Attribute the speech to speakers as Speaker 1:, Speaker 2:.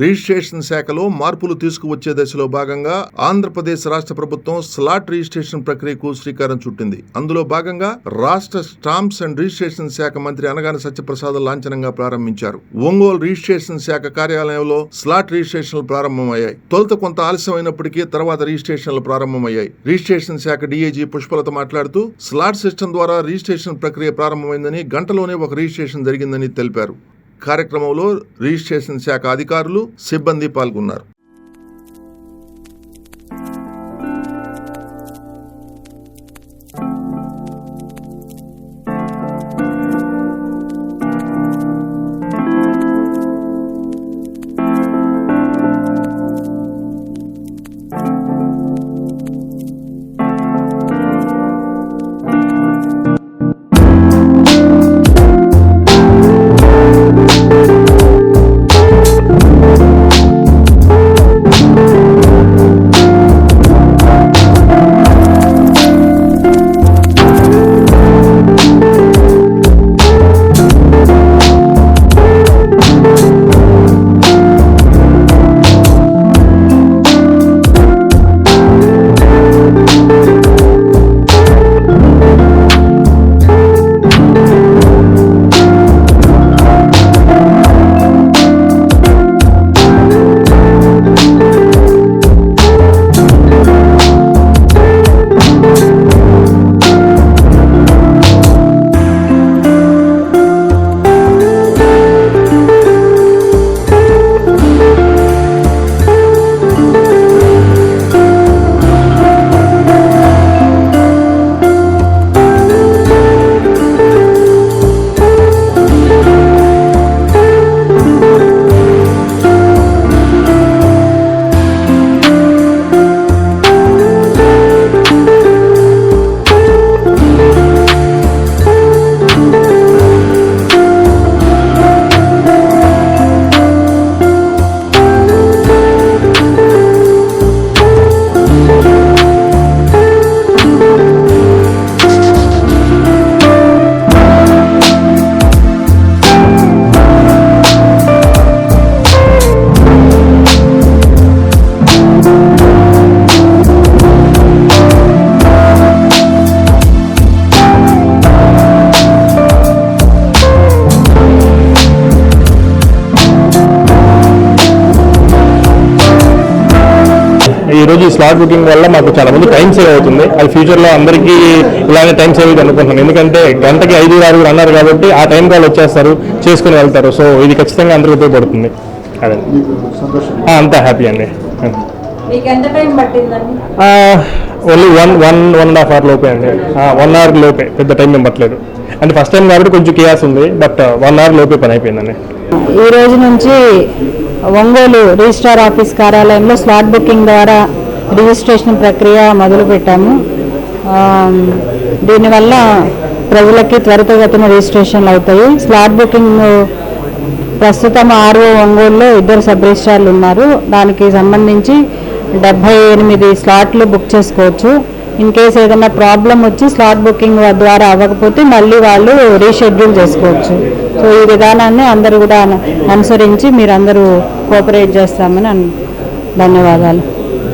Speaker 1: Registration శాఖలో మార్పులు తీసుకువచ్చే దశలో భాగంగా ఆంధ్రప్రదేశ్ రాష్ట్ర ప్రభుత్వం స్లాట్ రిజిస్ట్రేషన్ ప్రక్రియకు శ్రీకారం చుట్టింది. అందులో భాగంగా రాష్ట్ర స్టాంప్స్ అండ్ రిజిస్ట్రేషన్ శాఖ మంత్రి అనగాని సత్యప్రసాద్ లాంఛనంగా ప్రారంభించారు. ఒంగోలు రిజిస్ట్రేషన్ శాఖ కార్యాలయంలో స్లాట్ రిజిస్ట్రేషన్లు ప్రారంభమయ్యాయి. తొలుత కొంత ఆలస్యమైనప్పటికీ తర్వాత రిజిస్ట్రేషన్లు ప్రారంభమయ్యాయి. రిజిస్ట్రేషన్ శాఖ డీఐజీ పుష్పలత మాట్లాడుతూ స్లాట్ సిస్టమ్ ద్వారా రిజిస్ట్రేషన్ ప్రక్రియ ప్రారంభమైందని, గంటలోనే ఒక రిజిస్ట్రేషన్ జరిగిందని తెలిపారు. కార్యక్రమంలో రిజిస్ట్రేషన్ శాఖ అధికారులు, సిబ్బంది పాల్గొన్నారు.
Speaker 2: ఈరోజు స్లాట్ బుకింగ్ వల్ల మాకు చాలా మంది టైం సేవ్ అవుతుంది. అది ఫ్యూచర్లో అందరికీ ఇలానే టైం సేవ్ అవుతుంది అనుకుంటున్నాను. ఎందుకంటే గంటకి 5-6 అన్నారు కాబట్టి ఆ టైం కాల్ వచ్చేస్తారు, చేసుకుని వెళ్తారు. సో ఇది ఖచ్చితంగా అందరికీ ఉపయోగపడుతుంది. అదే అంతా హ్యాపీ అండి. ఓన్లీ 1.5 అవర్ లోపే అండి. 1 అవర్ లోపే, పెద్ద టైం ఏం పట్టలేదు. అంటే ఫస్ట్ టైం కాబట్టి కొంచెం కేయాస్ ఉంది, బట్ 1 అవర్ లోపే పని అయిపోయిందండి.
Speaker 3: ఈ రోజు నుంచి ఒంగోలు రిజిస్ట్రార్ ఆఫీస్ కార్యాలయంలో స్లాట్ బుకింగ్ ద్వారా రిజిస్ట్రేషన్ ప్రక్రియ మొదలుపెట్టాము. దీనివల్ల ప్రజలకి త్వరితగతిన రిజిస్ట్రేషన్లు అవుతాయి. స్లాట్ బుకింగ్ ప్రస్తుతం ఆర్ఓ ఒంగోలులో 2 సబ్ రిజిస్ట్రార్లు ఉన్నారు. దానికి సంబంధించి 78 స్లాట్లు బుక్ చేసుకోవచ్చు. ఇన్ కేసు ఏదైనా ప్రాబ్లం వచ్చి స్లాట్ బుకింగ్ ద్వారా అవ్వకపోతే మళ్ళీ వాళ్ళు రీషెడ్యూల్ చేసుకోవచ్చు. సో ఈ విధానాన్ని అందరూ కూడా అనుసరించి మీరందరూ కోఆపరేట్ చేస్తామని ధన్యవాదాలు.